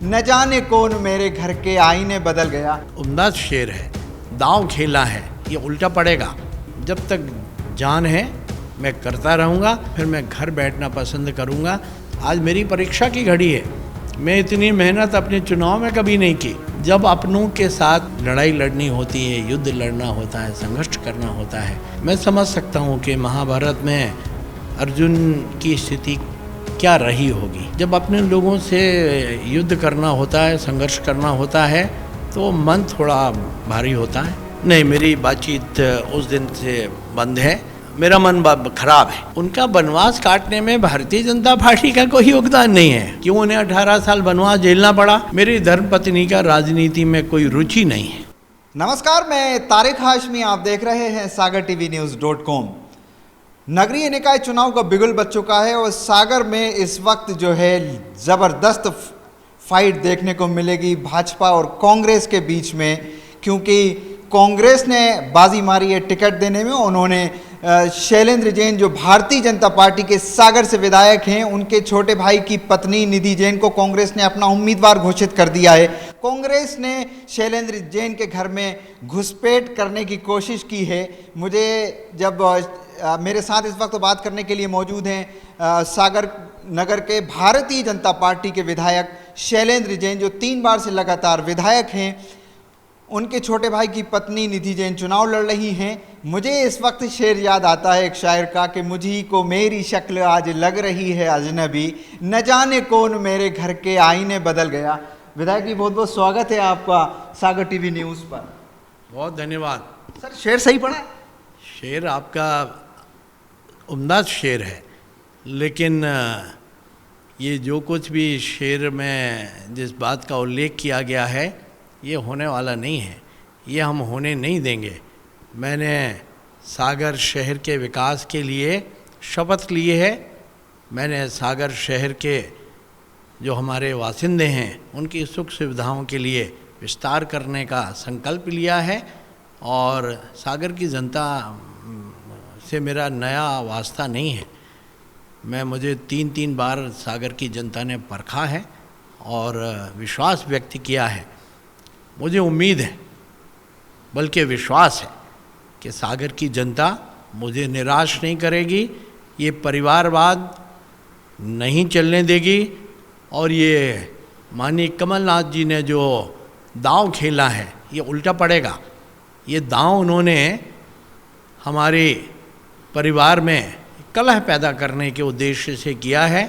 न जाने कौन मेरे घर के आईने बदल गया। उम्दा शेर है, दांव खेला है, ये उल्टा पड़ेगा। जब तक जान है मैं करता रहूँगा, फिर मैं घर बैठना पसंद करूँगा। आज मेरी परीक्षा की घड़ी है। मैं इतनी मेहनत अपने चुनाव में कभी नहीं की। जब अपनों के साथ लड़ाई लड़नी होती है, युद्ध लड़ना होता है, संघर्ष करना होता है, मैं समझ सकता हूँ कि महाभारत में अर्जुन की स्थिति क्या रही होगी। जब अपने लोगों से युद्ध करना होता है, संघर्ष करना होता है, तो मन थोड़ा भारी होता है। नहीं, मेरी बातचीत उस दिन से बंद है। मेरा मन खराब है। उनका वनवास काटने में भारतीय जनता पार्टी का कोई योगदान नहीं है। क्यों उन्हें 18 साल वनवास झेलना पड़ा? मेरी धर्मपत्नी का राजनीति में कोई रुचि नहीं है। नमस्कार, मैं तारिक हाशमी, आप देख रहे हैं सागर टीवी न्यूज़.com। नगरीय निकाय चुनाव का बिगुल बज चुका है और सागर में इस वक्त जो है ज़बरदस्त फाइट देखने को मिलेगी भाजपा और कांग्रेस के बीच में, क्योंकि कांग्रेस ने बाजी मारी है टिकट देने में। उन्होंने शैलेंद्र जैन, जो भारतीय जनता पार्टी के सागर से विधायक हैं, उनके छोटे भाई की पत्नी निधि जैन को कांग्रेस ने अपना उम्मीदवार घोषित कर दिया है। कांग्रेस ने शैलेंद्र जैन के घर में घुसपैठ करने की कोशिश की है। मुझे जब मेरे साथ इस वक्त बात करने के लिए मौजूद हैं सागर नगर के भारतीय जनता पार्टी के विधायक शैलेंद्र जैन, जो 3 बार से लगातार विधायक हैं। उनके छोटे भाई की पत्नी निधि जैन चुनाव लड़ रही हैं। मुझे इस वक्त शेर याद आता है एक शायर का कि मुझी को मेरी शक्ल आज लग रही है अजनबी, न जाने कौन मेरे घर के आईने बदल गया। विधायक जी, बहुत बहुत स्वागत है आपका सागर टीवी न्यूज़ पर। बहुत धन्यवाद। सर, शेर सही पड़ा है? शेर आपका उम्दा शेर है, लेकिन ये जो कुछ भी शेर में जिस बात का उल्लेख किया गया है, ये होने वाला नहीं है। ये हम होने नहीं देंगे। मैंने सागर शहर के विकास के लिए शपथ ली है। मैंने सागर शहर के जो हमारे वासिंदे हैं, उनकी सुख सुविधाओं के लिए विस्तार करने का संकल्प लिया है। और सागर की जनता से मेरा नया वास्ता नहीं है। मुझे 3 बार सागर की जनता ने परखा है और विश्वास व्यक्त किया है। मुझे उम्मीद है, बल्कि विश्वास है कि सागर की जनता मुझे निराश नहीं करेगी। ये परिवारवाद नहीं चलने देगी। और ये माननीय कमलनाथ जी ने जो दांव खेला है, ये उल्टा पड़ेगा। ये दांव उन्होंने हमारे परिवार में कलह पैदा करने के उद्देश्य से किया है,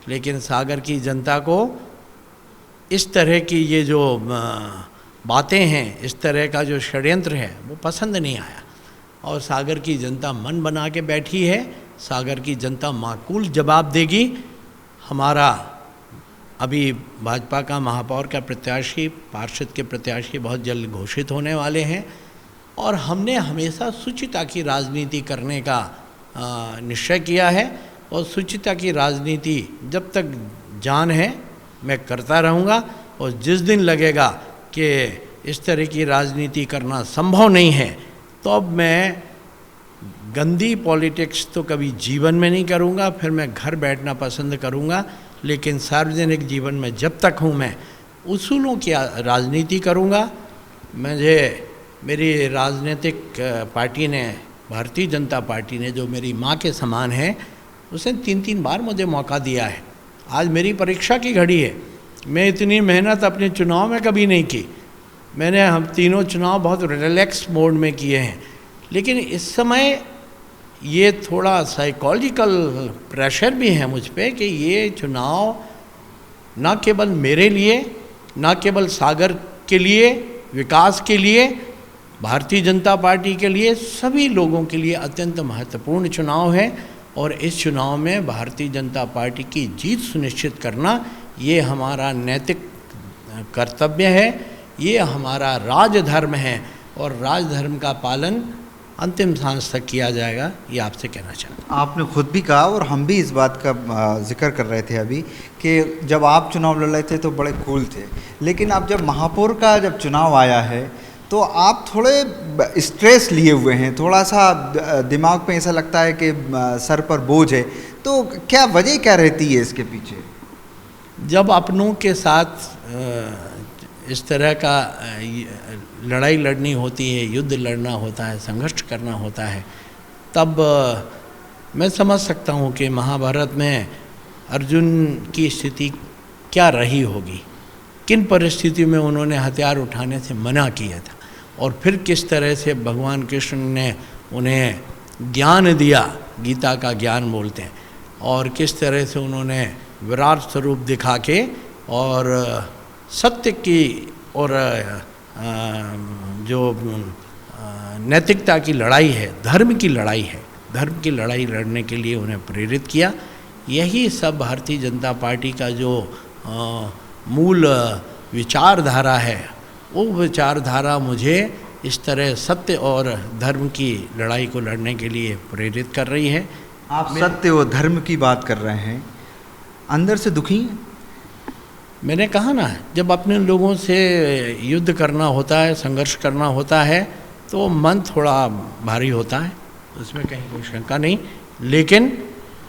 लेकिन सागर की जनता को इस तरह की ये जो बातें हैं, इस तरह का जो षड्यंत्र है, वो पसंद नहीं आया। और सागर की जनता मन बना के बैठी है। सागर की जनता माकूल जवाब देगी। हमारा अभी भाजपा का महापौर का प्रत्याशी, पार्षद के प्रत्याशी बहुत जल्द घोषित होने वाले हैं। और हमने हमेशा शुचिता की राजनीति करने का निश्चय किया है। और शुचिता की राजनीति जब तक जान है मैं करता रहूँगा। और जिस दिन लगेगा कि इस तरह की राजनीति करना संभव नहीं है, तो अब मैं गंदी पॉलिटिक्स तो कभी जीवन में नहीं करूँगा। फिर मैं घर बैठना पसंद करूँगा। लेकिन सार्वजनिक जीवन में जब तक हूँ, मैं उसूलों की राजनीति करूँगा। मेरी राजनीतिक पार्टी ने, भारतीय जनता पार्टी ने, जो मेरी माँ के समान है, उसने 3 बार मुझे मौका दिया है। आज मेरी परीक्षा की घड़ी है। मैं इतनी मेहनत अपने चुनाव में कभी नहीं की। हम तीनों चुनाव बहुत रिलैक्स मोड में किए हैं। लेकिन इस समय ये थोड़ा साइकोलॉजिकल प्रेशर भी है मुझ पे कि ये चुनाव न केवल मेरे लिए, न केवल सागर के लिए, विकास के लिए, भारतीय जनता पार्टी के लिए, सभी लोगों के लिए अत्यंत महत्वपूर्ण चुनाव है। और इस चुनाव में भारतीय जनता पार्टी की जीत सुनिश्चित करना, ये हमारा नैतिक कर्तव्य है। ये हमारा राजधर्म है। और राजधर्म का पालन अंतिम सांस तक किया जाएगा, ये आपसे कहना चाहता हूँ। आपने खुद भी कहा और हम भी इस बात का जिक्र कर रहे थे अभी कि जब आप चुनाव लड़ रहे थे तो बड़े कूल थे, लेकिन अब जब महापौर का जब चुनाव आया है तो आप थोड़े स्ट्रेस लिए हुए हैं, थोड़ा सा दिमाग पे ऐसा लगता है कि सर पर बोझ है। तो क्या वजह क्या रहती है इसके पीछे? जब अपनों के साथ इस तरह का लड़ाई लड़नी होती है, युद्ध लड़ना होता है, संघर्ष करना होता है, तब मैं समझ सकता हूँ कि महाभारत में अर्जुन की स्थिति क्या रही होगी, किन परिस्थितियों में उन्होंने हथियार उठाने से मना किया था, और फिर किस तरह से भगवान कृष्ण ने उन्हें ज्ञान दिया, गीता का ज्ञान बोलते हैं, और किस तरह से उन्होंने विराट स्वरूप दिखा के और सत्य की और जो नैतिकता की लड़ाई है, धर्म की लड़ाई है, धर्म की लड़ाई लड़ने के लिए उन्हें प्रेरित किया। यही सब भारतीय जनता पार्टी का जो मूल विचारधारा है, वो विचारधारा मुझे इस तरह सत्य और धर्म की लड़ाई को लड़ने के लिए प्रेरित कर रही है। आप सत्य और धर्म की बात कर रहे हैं, अंदर से दुखी हैं? मैंने कहा ना, जब अपने लोगों से युद्ध करना होता है, संघर्ष करना होता है, तो मन थोड़ा भारी होता है, उसमें कहीं कोई शंका नहीं। लेकिन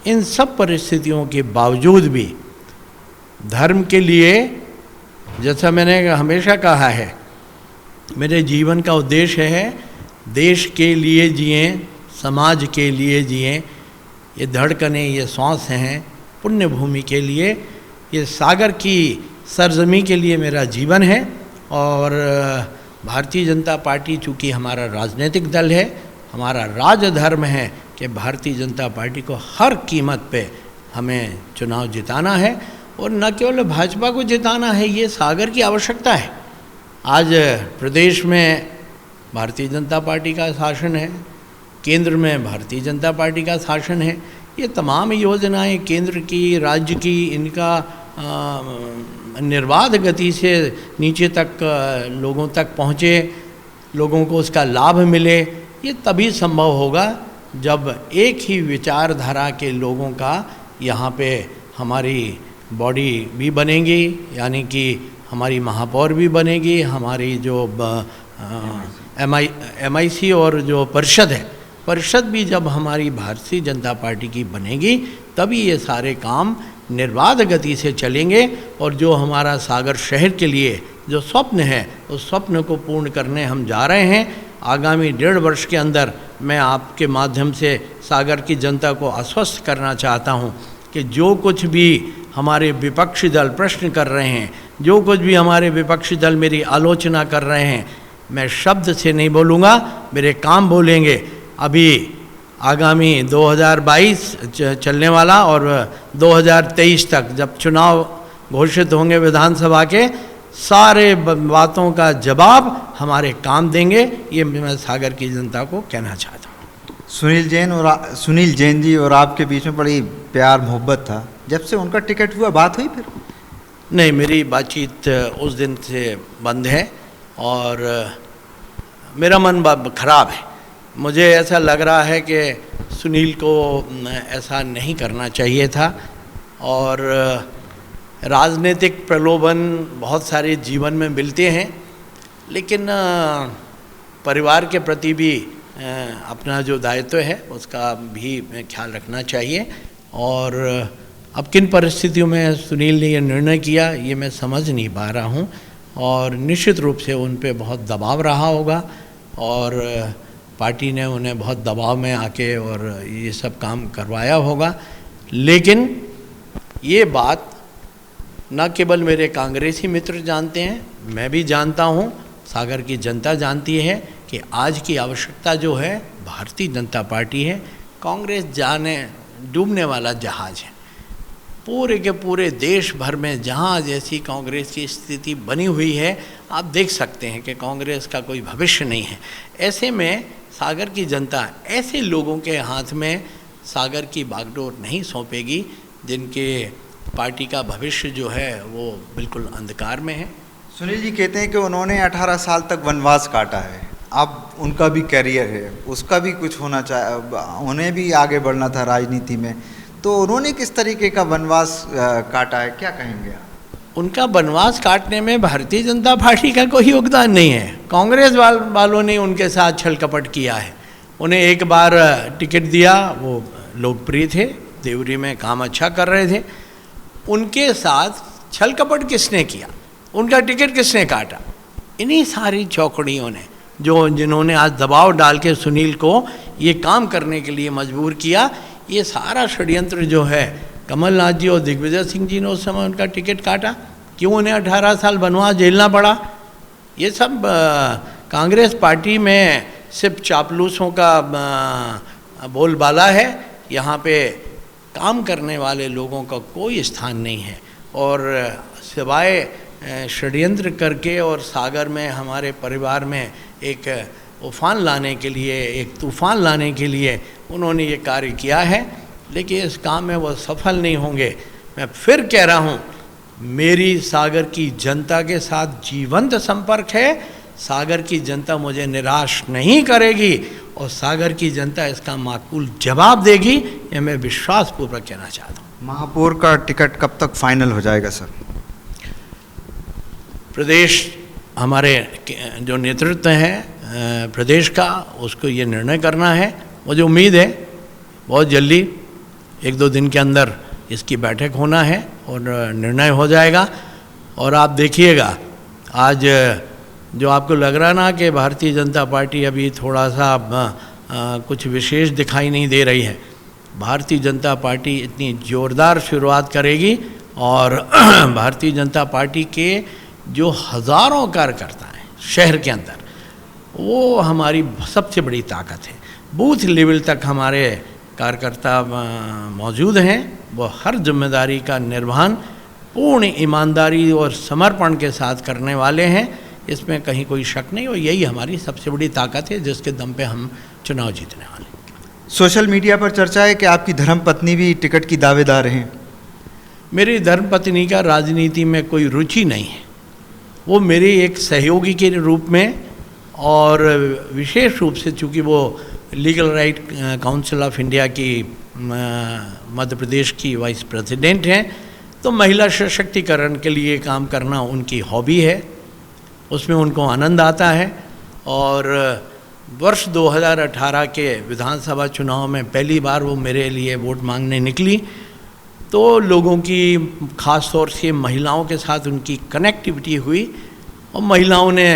इन सब परिस्थितियों के बावजूद भी धर्म के लिए, जैसा मैंने हमेशा कहा है, मेरे जीवन का उद्देश्य है देश के लिए जिएं, समाज के लिए जिएं। ये धड़कनें, ये सांस हैं पुण्य भूमि के लिए, ये सागर की सरजमी के लिए मेरा जीवन है। और भारतीय जनता पार्टी चूँकि हमारा राजनीतिक दल है, हमारा राजधर्म है कि भारतीय जनता पार्टी को हर कीमत पे हमें चुनाव जिताना है, और न केवल भाजपा को जिताना है, ये सागर की आवश्यकता है। आज प्रदेश में भारतीय जनता पार्टी का शासन है, केंद्र में भारतीय जनता पार्टी का शासन है। ये तमाम योजनाएं केंद्र की, राज्य की, इनका निर्बाध गति से नीचे तक लोगों तक पहुँचे, लोगों को उसका लाभ मिले, ये तभी संभव होगा जब एक ही विचारधारा के लोगों का यहाँ पे हमारी बॉडी भी बनेगी, यानी कि हमारी महापौर भी बनेगी, हमारी जो MIC और जो परिषद है, परिषद भी जब हमारी भारतीय जनता पार्टी की बनेगी, तभी ये सारे काम निर्बाध गति से चलेंगे। और जो हमारा सागर शहर के लिए जो स्वप्न है, उस स्वप्न को पूर्ण करने हम जा रहे हैं। आगामी 1.5 वर्ष के अंदर मैं आपके माध्यम से सागर की जनता को आश्वस्त करना चाहता हूँ कि जो कुछ भी हमारे विपक्षी दल प्रश्न कर रहे हैं, जो कुछ भी हमारे विपक्षी दल मेरी आलोचना कर रहे हैं, मैं शब्द से नहीं बोलूँगा, मेरे काम बोलेंगे। अभी आगामी 2022 चलने वाला और 2023 तक जब चुनाव घोषित होंगे विधानसभा के, सारे बातों का जवाब हमारे काम देंगे, ये मैं सागर की जनता को कहना चाहता हूँ। सुनील जैन जी और आपके बीच में बड़ी प्यार मोहब्बत था, जब से उनका टिकट हुआ बात हुई फिर? नहीं, मेरी बातचीत उस दिन से बंद है और मेरा मन खराब है। मुझे ऐसा लग रहा है कि सुनील को ऐसा नहीं करना चाहिए था, और राजनीतिक प्रलोभन बहुत सारे जीवन में मिलते हैं, लेकिन परिवार के प्रति भी अपना जो दायित्व है उसका भी ख्याल रखना चाहिए। और अब किन परिस्थितियों में सुनील ने यह निर्णय किया, ये मैं समझ नहीं पा रहा हूँ, और निश्चित रूप से उन पे बहुत दबाव रहा होगा, और पार्टी ने उन्हें बहुत दबाव में आके और ये सब काम करवाया होगा। लेकिन ये बात न केवल मेरे कांग्रेसी मित्र जानते हैं, मैं भी जानता हूँ, सागर की जनता जानती है कि आज की आवश्यकता जो है भारतीय जनता पार्टी है। कांग्रेस डूबने वाला जहाज है। पूरे के पूरे देश भर में जहाँ जैसी कांग्रेस की स्थिति बनी हुई है, आप देख सकते हैं कि कांग्रेस का कोई भविष्य नहीं है। ऐसे में सागर की जनता ऐसे लोगों के हाथ में सागर की बागडोर नहीं सौंपेगी जिनके पार्टी का भविष्य जो है वो बिल्कुल अंधकार में है। सुनील जी कहते हैं कि उन्होंने 18 साल तक वनवास काटा है, अब उनका भी करियर है, उसका भी कुछ होना चाहिए, उन्हें भी आगे बढ़ना था राजनीति में, तो उन्होंने किस तरीके का वनवास काटा है, क्या कहेंगे आप? उनका वनवास काटने में भारतीय जनता पार्टी का कोई योगदान नहीं है। कांग्रेस वालों ने उनके साथ छल कपट किया है। उन्हें एक बार टिकट दिया, वो लोकप्रिय थे, देवरी में काम अच्छा कर रहे थे, उनके साथ छल कपट किसने किया, उनका टिकट किसने काटा, इन्हीं सारी चौकड़ियों ने जिन्होंने आज दबाव डाल के सुनील को ये काम करने के लिए मजबूर किया, ये सारा षड्यंत्र जो है कमलनाथ जी और दिग्विजय सिंह जी ने उस समय उनका टिकट काटा, क्यों उन्हें 18 साल बनवास झेलना पड़ा। ये सब कांग्रेस पार्टी में सिर्फ चापलूसों का बोलबाला है, यहाँ पे काम करने वाले लोगों का कोई स्थान नहीं है। और सिवाय षड्यंत्र करके और सागर में हमारे परिवार में एक उफान लाने के लिए, एक तूफान लाने के लिए उन्होंने ये कार्य किया है, लेकिन इस काम में वो सफल नहीं होंगे। मैं फिर कह रहा हूँ, मेरी सागर की जनता के साथ जीवंत संपर्क है, सागर की जनता मुझे निराश नहीं करेगी और सागर की जनता इसका माकूल जवाब देगी, ये मैं विश्वासपूर्वक कहना चाहता हूँ। महापौर का टिकट कब तक फाइनल हो जाएगा सर? प्रदेश हमारे जो नेतृत्व है प्रदेश का, उसको ये निर्णय करना है। मुझे उम्मीद है बहुत जल्दी 1-2 दिन के अंदर इसकी बैठक होना है और निर्णय हो जाएगा। और आप देखिएगा, आज जो आपको लग रहा ना कि भारतीय जनता पार्टी अभी थोड़ा सा कुछ विशेष दिखाई नहीं दे रही है, भारतीय जनता पार्टी इतनी ज़ोरदार शुरुआत करेगी और भारतीय जनता पार्टी के जो हज़ारों कार्यकर्ता हैं शहर के अंदर, वो हमारी सबसे बड़ी ताकत है। बूथ लेवल तक हमारे कार्यकर्ता मौजूद हैं, वो हर जिम्मेदारी का निर्वहन पूर्ण ईमानदारी और समर्पण के साथ करने वाले हैं, इसमें कहीं कोई शक नहीं। और यही हमारी सबसे बड़ी ताकत है जिसके दम पे हम चुनाव जीतने वाले हैं। सोशल मीडिया पर चर्चा है कि आपकी धर्मपत्नी भी टिकट की दावेदार हैं। मेरी धर्मपत्नी का राजनीति में कोई रुचि नहीं है, वो मेरे एक सहयोगी के रूप में और विशेष रूप से चूँकि वो legal right council of India की मध्य प्रदेश की वाइस प्रेसिडेंट हैं, तो महिला सशक्तिकरण के लिए काम करना उनकी हॉबी है, उसमें उनको आनंद आता है। और वर्ष 2018 के विधानसभा चुनाव में पहली बार वो मेरे लिए वोट मांगने निकली, तो लोगों की ख़ास तौर से महिलाओं के साथ उनकी कनेक्टिविटी हुई और महिलाओं ने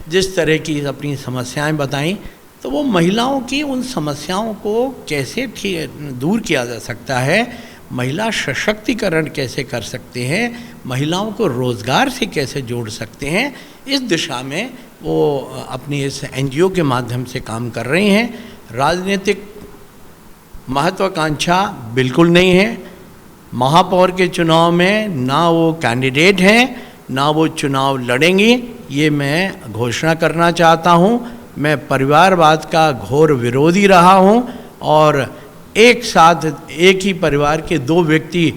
जिस तरह की अपनी समस्याएं बताईं, तो वो महिलाओं की उन समस्याओं को कैसे दूर किया जा सकता है, महिला सशक्तिकरण कैसे कर सकते हैं, महिलाओं को रोज़गार से कैसे जोड़ सकते हैं, इस दिशा में वो अपनी इस एनजीओ के माध्यम से काम कर रही हैं। राजनीतिक महत्वाकांक्षा बिल्कुल नहीं है। महापौर के चुनाव में ना वो कैंडिडेट हैं, ना वो चुनाव लड़ेंगी, ये मैं घोषणा करना चाहता हूँ। मैं परिवारवाद का घोर विरोधी रहा हूँ और एक साथ एक ही परिवार के 2 व्यक्ति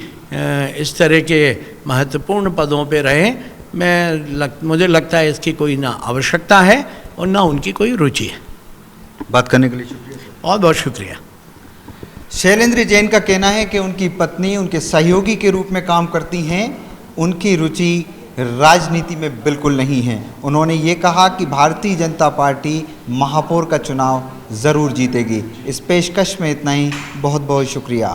इस तरह के महत्वपूर्ण पदों पे रहे, मुझे लगता है इसकी कोई ना आवश्यकता है और ना उनकी कोई रुचि है। बात करने के लिए शुक्रिया। बहुत बहुत शुक्रिया। शैलेंद्र जैन का कहना है कि उनकी पत्नी उनके सहयोगी के रूप में काम करती हैं, उनकी रुचि राजनीति में बिल्कुल नहीं है। उन्होंने ये कहा कि भारतीय जनता पार्टी महापौर का चुनाव ज़रूर जीतेगी। इस पेशकश में इतना ही। बहुत बहुत शुक्रिया।